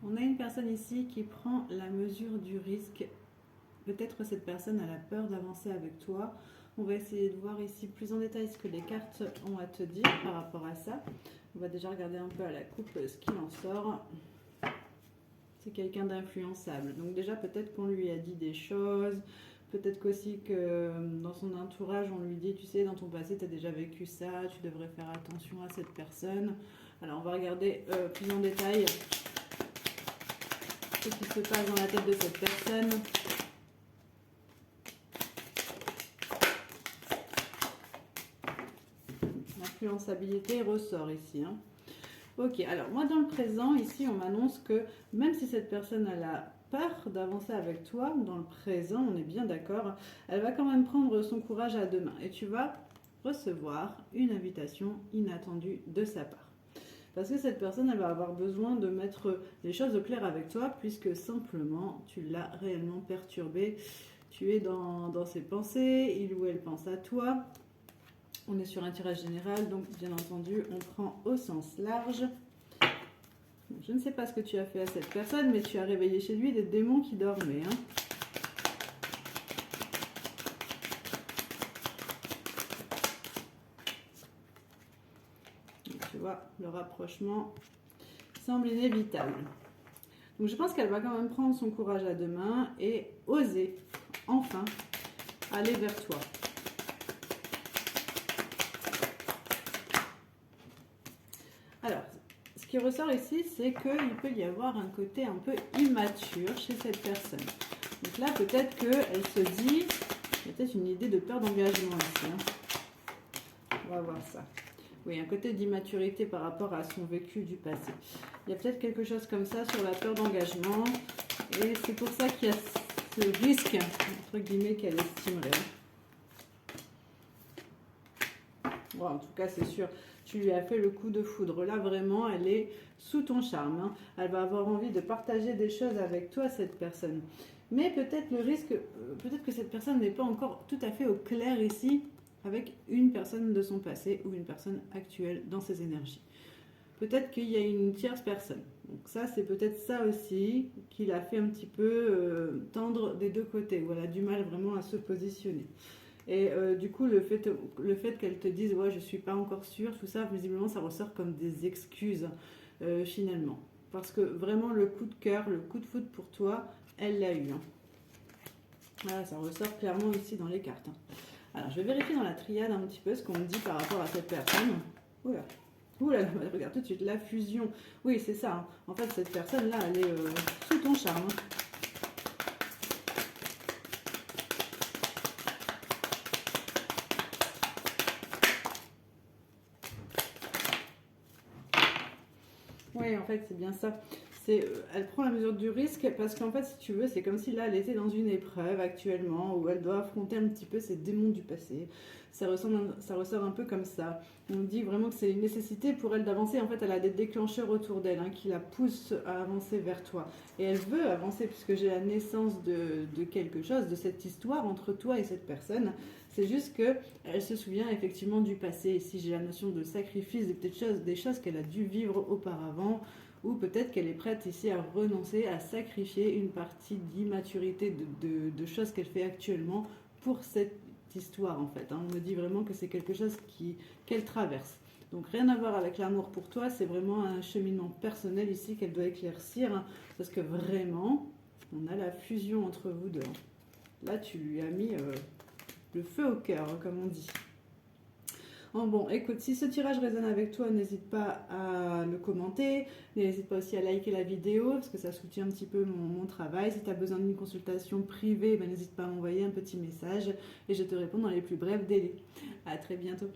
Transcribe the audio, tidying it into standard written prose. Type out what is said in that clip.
On a une personne ici qui prend la mesure du risque. Peut-être cette personne a la peur d'avancer avec toi. On va essayer de voir ici plus en détail ce que les cartes ont à te dire par rapport à ça. On va déjà regarder un peu à la coupe ce qu'il en sort. C'est quelqu'un d'influençable. Donc déjà peut-être qu'on lui a dit des choses. Peut-être qu'aussi que dans son entourage, on lui dit, tu sais, dans ton passé, tu as déjà vécu ça, tu devrais faire attention à cette personne. Alors on va regarder plus en détail ce qui se passe dans la tête de cette personne. L'influençabilité ressort ici. Hein. Ok, alors moi dans le présent, ici on m'annonce que même si cette personne a la peur d'avancer avec toi, dans le présent, on est bien d'accord, elle va quand même prendre son courage à deux mains et tu vas recevoir une invitation inattendue de sa part. Parce que cette personne, elle va avoir besoin de mettre les choses au clair avec toi, puisque simplement, tu l'as réellement perturbé. Tu es dans ses pensées, il ou elle pense à toi. On est sur un tirage général, donc bien entendu, on prend au sens large. Je ne sais pas ce que tu as fait à cette personne, mais tu as réveillé chez lui des démons qui dormaient. Hein. Tu vois, le rapprochement semble inévitable. Donc je pense qu'elle va quand même prendre son courage à deux mains et oser, enfin, aller vers toi. Alors, ce qui ressort ici, c'est qu'il peut y avoir un côté un peu immature chez cette personne. Donc là, peut-être qu'elle se dit, il y a peut-être une idée de peur d'engagement ici. Hein. On va voir ça. Oui, un côté d'immaturité par rapport à son vécu du passé. Il y a peut-être quelque chose comme ça sur la peur d'engagement. Et c'est pour ça qu'il y a ce risque, entre guillemets, qu'elle estimerait. Bon, en tout cas, c'est sûr, tu lui as fait le coup de foudre. Là, vraiment, elle est sous ton charme. Hein. Elle va avoir envie de partager des choses avec toi, cette personne. Mais peut-être le risque, peut-être que cette personne n'est pas encore tout à fait au clair ici avec une personne de son passé ou une personne actuelle dans ses énergies. Peut-être qu'il y a une tierce personne. Donc ça, c'est peut-être ça aussi qui l'a fait un petit peu tendre des deux côtés, où elle a du mal vraiment à se positionner. Et du coup, le fait qu'elle te dise « ouais, je suis pas encore sûre », tout ça, visiblement, ça ressort comme des excuses finalement. Parce que vraiment, le coup de cœur, le coup de foudre pour toi, elle l'a eu. Hein. Voilà, ça ressort clairement ici dans les cartes. Hein. Alors, je vais vérifier dans la triade un petit peu ce qu'on me dit par rapport à cette personne. Oula. Oula, regarde tout de suite, la fusion. Oui, c'est ça. Hein. En fait, cette personne-là, elle est sous ton charme. Hein. Oui, en fait, c'est bien ça. Elle prend la mesure du risque parce qu'en fait, si tu veux, c'est comme si là, elle était dans une épreuve actuellement où elle doit affronter un petit peu ses démons du passé. Ça ressort un peu comme ça. On dit vraiment que c'est une nécessité pour elle d'avancer. En fait, elle a des déclencheurs autour d'elle hein, qui la poussent à avancer vers toi. Et elle veut avancer puisque j'ai la naissance de quelque chose, de cette histoire entre toi et cette personne. C'est juste qu'elle se souvient effectivement du passé. Ici, j'ai la notion de sacrifice, des choses qu'elle a dû vivre auparavant, ou peut-être qu'elle est prête ici à renoncer, à sacrifier une partie d'immaturité, de choses qu'elle fait actuellement pour cette histoire en fait. Hein. On me dit vraiment que c'est quelque chose qu'elle traverse. Donc rien à voir avec l'amour pour toi, c'est vraiment un cheminement personnel ici qu'elle doit éclaircir, hein, parce que vraiment, on a la fusion entre vous deux. Hein. Là, tu lui as mis le feu au cœur, hein, comme on dit. Bon, écoute, si ce tirage résonne avec toi, n'hésite pas à le commenter, n'hésite pas aussi à liker la vidéo, parce que ça soutient un petit peu mon travail. Si tu as besoin d'une consultation privée, n'hésite pas à m'envoyer un petit message, et je te réponds dans les plus brefs délais. À très bientôt.